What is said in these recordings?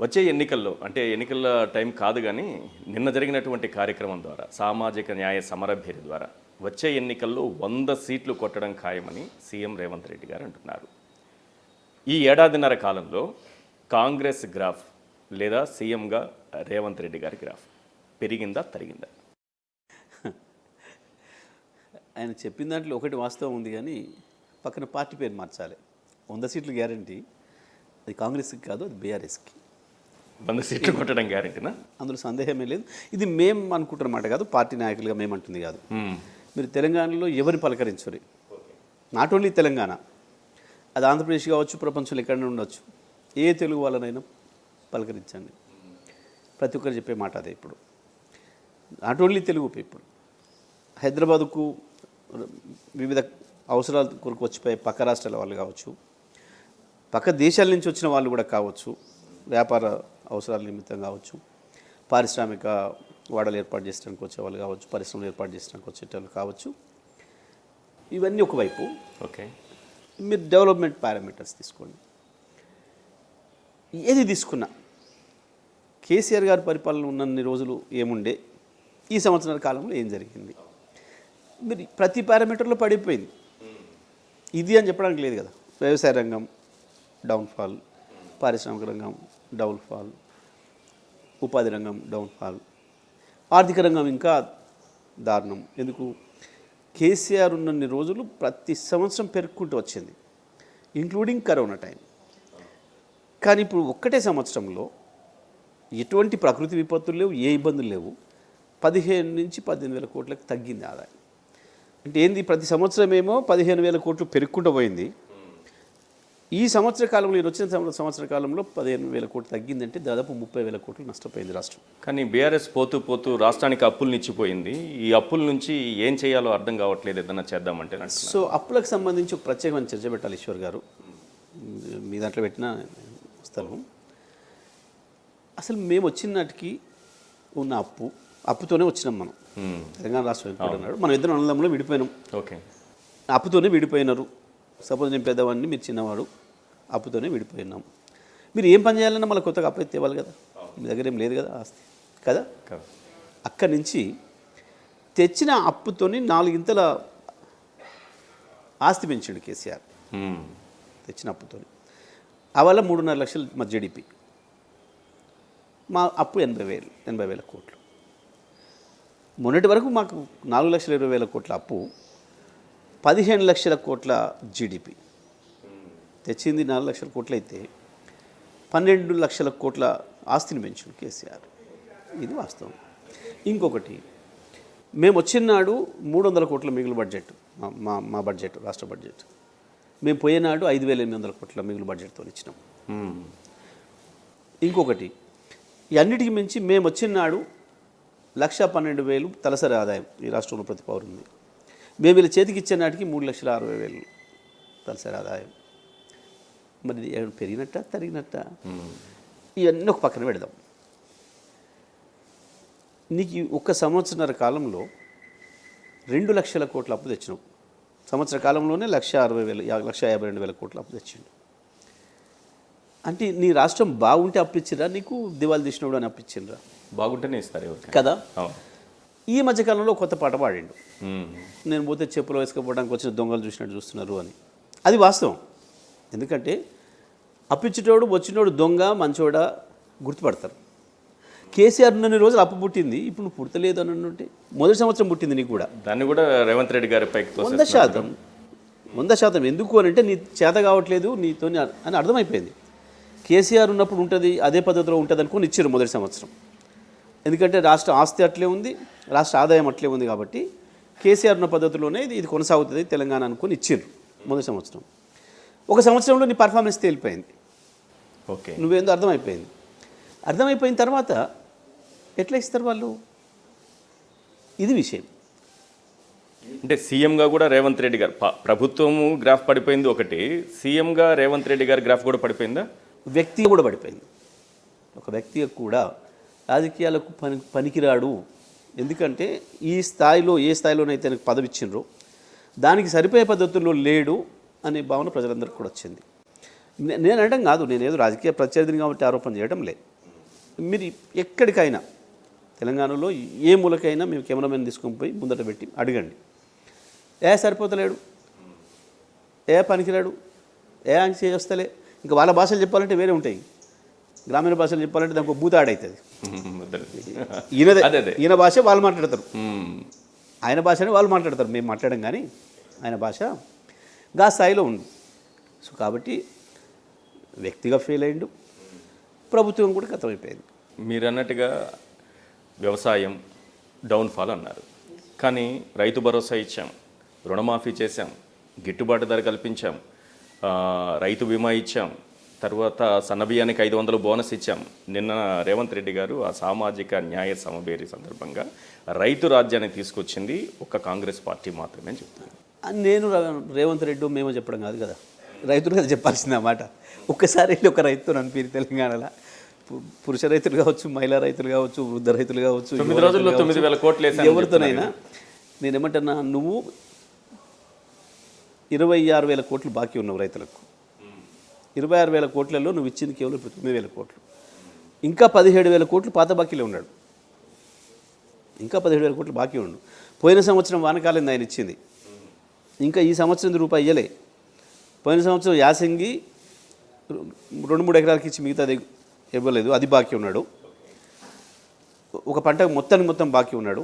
వచ్చే ఎన్నికల్లో అంటే ఎన్నికల టైం కాదు కానీ నిన్న జరిగినటువంటి కార్యక్రమం ద్వారా సామాజిక న్యాయ సమరభేరి ద్వారా వచ్చే ఎన్నికల్లో 100 సీట్లు కొట్టడం ఖాయమని సీఎం రేవంత్ రెడ్డి గారు అంటున్నారు. ఈ ఏడాదిన్నర కాలంలో కాంగ్రెస్ గ్రాఫ్ లేదా సీఎంగా రేవంత్ రెడ్డి గారి గ్రాఫ్ పెరిగిందా తరిగిందా? ఆయన చెప్పిన దాంట్లో ఒకటి వాస్తవం ఉంది, కానీ పక్కన పార్టీ పేరు మార్చాలి. 100 సీట్లు గ్యారంటీ, అది కాంగ్రెస్కి కాదు, అది బీఆర్ఎస్కి. 100 సీట్లు కొట్టడం గ్యారంటీనా? అందులో సందేహమే లేదు. ఇది మేము అనుకుంటున్నమాట కాదు, పార్టీ నాయకులుగా మేము అంటుంది కాదు. మీరు తెలంగాణలో ఎవరిని పలకరించరు, నాట్ ఓన్లీ తెలంగాణ, అది ఆంధ్రప్రదేశ్ కావచ్చు, ప్రపంచంలో ఎక్కడైనా ఉండొచ్చు, ఏ తెలుగు వాళ్ళనైనా పలకరించండి. ప్రతి ఒక్కరు చెప్పే మాట అదే. ఇప్పుడు నాట్ ఓన్లీ తెలుగు పీపుల్, హైదరాబాదుకు వివిధ అవసరాల కొరకు వచ్చిపోయే పక్క రాష్ట్రాల వాళ్ళు కావచ్చు, పక్క దేశాల నుంచి వచ్చిన వాళ్ళు కూడా కావచ్చు, వ్యాపార అవసరాల నిమిత్తం కావచ్చు, పారిశ్రామిక వాడలు ఏర్పాటు చేయడానికి వచ్చేవాళ్ళు కావచ్చు, పరిశ్రమలు ఏర్పాటు చేయడానికి వచ్చేటోళ్ళు కావచ్చు. ఇవన్నీ ఒకవైపు. ఓకే, మీరు డెవలప్మెంట్ పారామీటర్స్ తీసుకోండి. ఏది తీసుకున్నా కేసీఆర్ గారి పరిపాలన ఉన్నన్ని రోజులు ఏముండే, ఈ సంవత్సరాల కాలంలో ఏం జరిగింది, మీరు ప్రతి పారామీటర్లో పడిపోయింది. ఇది అని చెప్పడానికి లేదు కదా. వ్యవసాయ రంగం డౌన్ఫాల్, పారిశ్రామిక రంగం డౌన్ఫాల్, ఉపాధి రంగం డౌన్ఫాల్, ఆర్థిక రంగం ఇంకా దారుణం. ఎందుకు? కేసీఆర్ ఉన్నన్ని రోజులు ప్రతి సంవత్సరం పెరుక్కుంటూ వచ్చింది, ఇంక్లూడింగ్ కరోనా టైం. కానీ ఇప్పుడు ఒక్కటే సంవత్సరంలో ఎటువంటి ప్రకృతి విపత్తులు లేవు, ఏ ఇబ్బందులు లేవు, 15 నుంచి 18,000 కోట్లకు తగ్గింది ఆదాయం. అంటే ఏంది? ప్రతి సంవత్సరం ఏమో 15,000 కోట్లు పెరుక్కుంటూ పోయింది. ఈ సంవత్సర కాలంలో, నేను వచ్చిన సంవత్సర కాలంలో 15,000 కోట్లు తగ్గిందంటే దాదాపు 30,000 కోట్లు నష్టపోయింది రాష్ట్రం. కానీ బీఆర్ఎస్ పోతూ రాష్ట్రానికి అప్పులు నిచ్చిపోయింది. ఈ అప్పుల నుంచి ఏం చేయాలో అర్థం కావట్లేదు, ఏదన్నా చేద్దామంటే. సో అప్పులకు సంబంధించి ఒక ప్రత్యేకమైన చర్చ పెట్టాలి ఈశ్వర్ గారు, మీ దాంట్లో పెట్టిన వస్తాను. అసలు మేము వచ్చిన నాటికి ఉన్న అప్పుతోనే వచ్చినాం మనం. తెలంగాణ రాష్ట్రం అన్నాడు, మనం ఇద్దరు అన్నదమ్ములో విడిపోయినాం. ఓకే, అప్పుతోనే విడిపోయినారు. సపోజ్ నేను పెద్దవాడిని, మీరు చిన్నవాడు, అప్పుతోనే విడిపోయినాం. మీరు ఏం పని చేయాలన్నా మళ్ళీ కొత్తగా అప్పు ఎత్తేవాలి కదా, మీ దగ్గర ఏం లేదు కదా ఆస్తి కదా. అక్కడి నుంచి తెచ్చిన అప్పుతోని 4 ఇంతల ఆస్తి పెంచాడు కేసీఆర్. తెచ్చిన అప్పుతోని అవల్ల 3.5 లక్షలు మా జీడిపి. మా అప్పు 80,000 కోట్లు. మొన్నటి వరకు మాకు 4,20,000 కోట్ల అప్పు, 15 లక్షల కోట్ల జీడిపి. తెచ్చింది 4 లక్షల కోట్లు అయితే 12 లక్షల కోట్ల ఆస్తిని పెంచాడు కేసీఆర్. ఇది వాస్తవం. ఇంకొకటి, మేము వచ్చినాడు 300 కోట్ల మిగులు బడ్జెట్, మా బడ్జెట్, రాష్ట్ర బడ్జెట్. మేము పోయేనాడు 5,800 కోట్ల మిగులు బడ్జెట్తో ఇచ్చినాం. ఇంకొకటి, ఈ అన్నిటికీ మించి మేము వచ్చినాడు 1,12,000 తలసరి ఆదాయం ఈ రాష్ట్రంలో ప్రతి పౌరుంది. మేము వీళ్ళ చేతికి ఇచ్చే నాటికి 3,60,000 తలసరి ఆదాయం. మరి పెరిగినట్ట తరిగినట్ట? ఇవన్నీ ఒక పక్కన పెడదాం. నీకు ఒక్క సంవత్సరాల కాలంలో 2 లక్షల కోట్ల అప్పు తెచ్చినావు. సంవత్సర కాలంలోనే 1,52,000 కోట్ల అప్పు తెచ్చిండు. అంటే నీ రాష్ట్రం బాగుంటే అప్పిచ్చిరా, నీకు దివాళి తీసినప్పుడు అని అప్పిచ్చిండ్రా? బాగుంటేనే ఇస్తారు కదా. ఈ మధ్యకాలంలో కొత్త పాట పాడిండు, నేను పోతే చెప్పులు వేసుకుపోవడానికి వచ్చిన దొంగలు చూసినట్టు చూస్తున్నారు అని. అది వాస్తవం. ఎందుకంటే అప్పిచ్చేటోడు వచ్చినోడు దొంగ మంచోడా గుర్తుపడతారు. కేసీఆర్ ఉన్నన్ని రోజులు అప్పు పుట్టింది, ఇప్పుడు నువ్వు పుట్టలేదు అని అంటే మొదటి సంవత్సరం పుట్టింది నీకు కూడా. దాన్ని కూడా రేవంత్ రెడ్డి గారి పైకి 100%. ఎందుకు అని అంటే నీ చేత కావట్లేదు నీతో అని అర్థమైపోయింది. కేసీఆర్ ఉన్నప్పుడు ఉంటుంది, అదే పద్ధతిలో ఉంటుంది అనుకుని ఇచ్చారు మొదటి సంవత్సరం. ఎందుకంటే రాష్ట్ర ఆస్తి అట్లే ఉంది, రాష్ట్ర ఆదాయం అట్లే ఉంది, కాబట్టి కేసీఆర్ ఉన్న పద్ధతిలోనే ఇది కొనసాగుతుంది తెలంగాణ అనుకుని ఇచ్చారు మొదటి సంవత్సరం. ఒక సంవత్సరంలో నీ పర్ఫార్మెన్స్ తేలిపోయింది. ఓకే, నువ్వేందో అర్థమైపోయిన తర్వాత ఎట్లా ఇస్తారు వాళ్ళు? ఇది విషయం. అంటే సీఎంగా కూడా రేవంత్ రెడ్డి గారు, ప్రభుత్వము గ్రాఫ్ పడిపోయింది ఒకటి, సీఎంగా రేవంత్ రెడ్డి గారి గ్రాఫ్ కూడా పడిపోయిందా? వ్యక్తిగా కూడా పడిపోయింది. ఒక వ్యక్తిగా కూడా రాజకీయాలకు పనికిరాడు. ఎందుకంటే ఈ స్థాయిలో, ఏ స్థాయిలోనైతే ఆయనకు పదవి ఇచ్చిండ్రో దానికి సరిపోయే పద్ధతుల్లో లేడు అనే భావన ప్రజలందరికీ కూడా వచ్చింది. నేను అనడం కాదు, నేనేదో రాజకీయ ప్రత్యర్థిని కాబట్టి ఆరోపణ చేయడం లేదు. మీరు ఎక్కడికైనా తెలంగాణలో ఏ మూలకైనా మేము కెమెరామెన్ తీసుకొని పోయి ముందట పెట్టి అడగండి, సరిపోతలేడు, పనికిరాడు, చేస్తలే, ఇంకా వాళ్ళ భాషలు చెప్పాలంటే వేరే ఉంటాయి. గ్రామీణ భాషలు చెప్పాలంటే దానికి బూత ఆడవుతుంది. ఈయన భాష వాళ్ళు మాట్లాడతారు, ఆయన భాషనే వాళ్ళు మాట్లాడతారు, మేము మాట్లాడడం. కానీ ఆయన భాష గా స్థాయిలో ఉంది. సో కాబట్టి వ్యక్తిగా ఫెయిల్ అయ్యిండు, ప్రభుత్వం కూడా కథమైపోయింది. మీరు అన్నట్టుగా వ్యవసాయం డౌన్ఫాల్ అన్నారు, కానీ రైతు భరోసా ఇచ్చాం, రుణమాఫీ చేశాం, గిట్టుబాటు ధర కల్పించాం, రైతు బీమా ఇచ్చాం, తర్వాత సన్నబియ్యానికి 500 బోనస్ ఇచ్చాం. నిన్న రేవంత్ రెడ్డి గారు ఆ సామాజిక న్యాయ సమబేరి సందర్భంగా రైతు రాజ్యాన్ని తీసుకొచ్చింది ఒక కాంగ్రెస్ పార్టీ మాత్రమే అని చెప్తాను. నేను రేవంత్ రెడ్డి మేమో చెప్పడం కాదు కదా, రైతులు కదా చెప్పాల్సింది అన్నమాట. ఒక్కసారి వెళ్ళి ఒక రైతు అనిపించి తెలంగాణలో పురుష రైతులు కావచ్చు, మహిళా రైతులు కావచ్చు, వృద్ధ రైతులు కావచ్చు, 9 రోజుల్లో 9,000 కోట్లు ఎవరితోనైనా నేనేమంటున్నా, నువ్వు 26,000 కోట్లు బాకీ ఉన్నావు రైతులకు. 26,000 కోట్లలో నువ్వు ఇచ్చింది కేవలం 9,000 కోట్లు. ఇంకా 17,000 కోట్లు పాత బాకీలో ఉన్నాడు. ఇంకా 17,000 కోట్లు బాకీ ఉండు. పోయిన సంవత్సరం వానకాలం ఆయన ఇచ్చింది, ఇంకా ఈ సంవత్సరం రూపాయి ఇయ్యలే. పోయిన సంవత్సరం యాసంగి 2-3 ఎకరాలకి ఇచ్చి మిగతాది ఇవ్వలేదు, అది బాకీ ఉన్నాడు. ఒక పంట మొత్తం బాకీ ఉన్నాడు.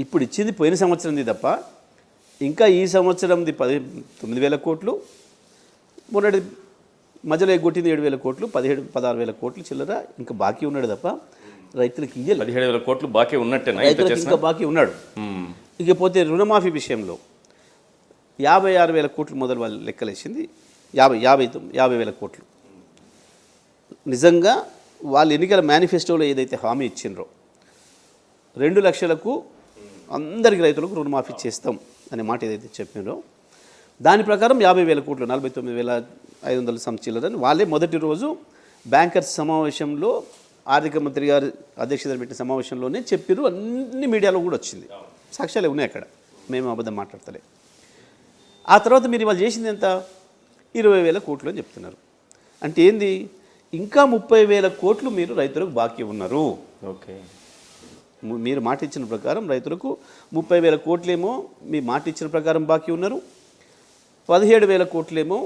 ఇప్పుడు ఇచ్చింది పోయిన సంవత్సరంది తప్ప ఇంకా ఈ సంవత్సరంది 9,000 కోట్లు, మొన్నటి మధ్యలో ఎగ్గొట్టింది 7,000 కోట్లు, 16,000 కోట్లు చిల్లర ఇంకా బాకీ ఉన్నాడు తప్ప రైతులకు ఇయ్యలేదు. 17,000 కోట్లు బాకీ ఉన్నట్టేనా? రైతులకు ఇంకా బాకీ ఉన్నాడు. ఇకపోతే రుణమాఫీ విషయంలో 56,000 కోట్లు మొదలు వాళ్ళు లెక్కలేసింది, 50,000 కోట్లు. నిజంగా వాళ్ళు ఎన్నికల మేనిఫెస్టోలో ఏదైతే హామీ ఇచ్చిండ్రో 2 లక్షలకు అందరికి రైతులకు రుణమాఫీ చేస్తాం అనే మాట ఏదైతే చెప్పినారో దాని ప్రకారం 50,000 కోట్లు, 49,500 సంచిల్లరని వాళ్ళే మొదటి రోజు బ్యాంకర్స్ సమావేశంలో ఆర్థిక మంత్రి గారు అధ్యక్షతన పెట్టిన సమావేశంలోనే చెప్పారు. అన్ని మీడియాలో కూడా వచ్చింది, సాక్ష్యాలే ఉన్నాయి అక్కడ, మేము అబద్ధం మాట్లాడతలే. ఆ తర్వాత మీరు ఇవాళ చేసింది ఎంత? 20,000 కోట్లు అని చెప్తున్నారు. అంటే ఏంది? ఇంకా 30,000 కోట్లు మీరు రైతులకు బాకీ ఉన్నారు. ఓకే, మీరు మాట ఇచ్చిన ప్రకారం రైతులకు 30,000 కోట్లేమో మీ మాట ఇచ్చిన ప్రకారం బాకీ ఉన్నారు. 17,000 కోట్లేమో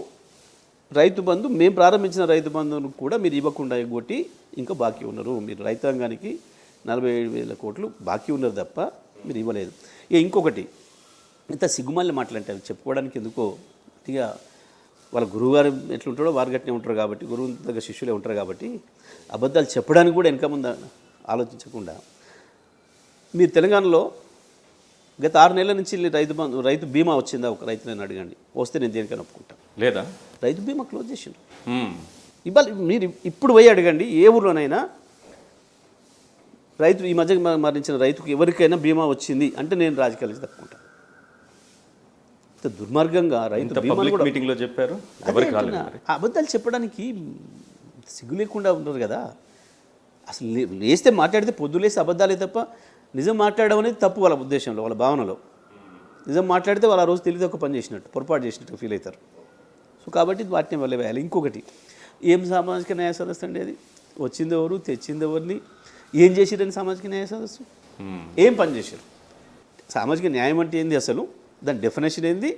రైతు బంధు, మేము ప్రారంభించిన రైతు బంధువును కూడా మీరు ఇవ్వకుండా ఎగ్గొట్టి ఇంకా బాకీ ఉన్నారు. మీరు రైతాంగానికి 47,000 కోట్లు బాకీ ఉన్నారు తప్ప మీరు ఇవ్వలేదు. ఇంకొకటి, ఇంత సిగ్గుమాలి మాట్లాంటారు చెప్పుకోవడానికి ఎందుకో. ఇక వాళ్ళ గురువుగారు ఎట్లుంటాడో వారు గట్టినే ఉంటారు కాబట్టి, గురువు దగ్గర శిష్యులే ఉంటారు కాబట్టి అబద్ధాలు చెప్పడానికి కూడా వెనక ముందు ఆలోచించకుండా, మీరు తెలంగాణలో గత 6 నెలల నుంచి రైతు బీమా వచ్చిందా? ఒక రైతులను అడగండి, వస్తే నేను దేనికైనా ఒప్పుకుంటాను. లేదా? రైతు బీమా క్లోజ్ చేసిండు. ఇవాళ మీరు ఇప్పుడు పోయి అడగండి, ఏ ఊర్లోనైనా రైతు ఈ మధ్య మరణించిన రైతుకు ఎవరికైనా బీమా వచ్చింది అంటే నేను రాజకీయాలు తప్పుకుంటాను. దుర్మార్గంగా రైతు బీమా మీటింగ్లో చెప్పారు. అబద్ధాలు చెప్పడానికి సిగ్గు లేకుండా ఉంటారు కదా. అసలు లేస్తే మాట్లాడితే పొద్దులేసి అబద్ధాలే తప్ప నిజం మాట్లాడడం అనేది తప్పు వాళ్ళ ఉద్దేశంలో, వాళ్ళ భావనలో. నిజం మాట్లాడితే వాళ్ళు ఆ రోజు తెలియదు ఒక పని చేసినట్టు, పొరపాటు చేసినట్టు ఫీల్ అవుతారు. సో కాబట్టి వాటిని వల్ల వేయాలి. ఇంకొకటి, ఏం సామాజిక న్యాయ సదస్సు అండి అది? వచ్చింది ఎవరు, తెచ్చింది ఎవరిని, ఏం చేసిరని సామాజిక న్యాయ సదస్సు? ఏం పని చేశారు? సామాజిక న్యాయం అంటే ఏంది అసలు? దాని డెఫినేషన్ ఏంది?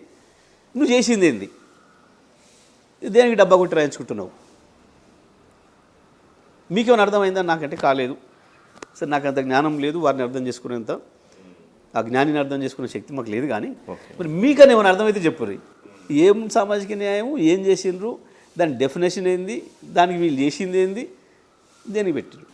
నువ్వు చేసింది ఏంది? దేనికి డబ్బా కొట్టి రాయించుకుంటున్నావు? మీకేమైనా అర్థమైందా? నాకంటే కాలేదు సరే, నాకు అంత జ్ఞానం లేదు, వారిని అర్థం చేసుకునేంత ఆ జ్ఞానిని అర్థం చేసుకునే శక్తి మాకు లేదు. కానీ మరి మీకన్నా ఏమైనా అర్థమైతే చెప్పుర్రి. ఏం సామాజిక న్యాయం, ఏం చేసిండ్రు, దాని డెఫినేషన్ ఏంది, దానికి వీళ్ళు చేసింది ఏంది, దేనికి పెట్టిరు?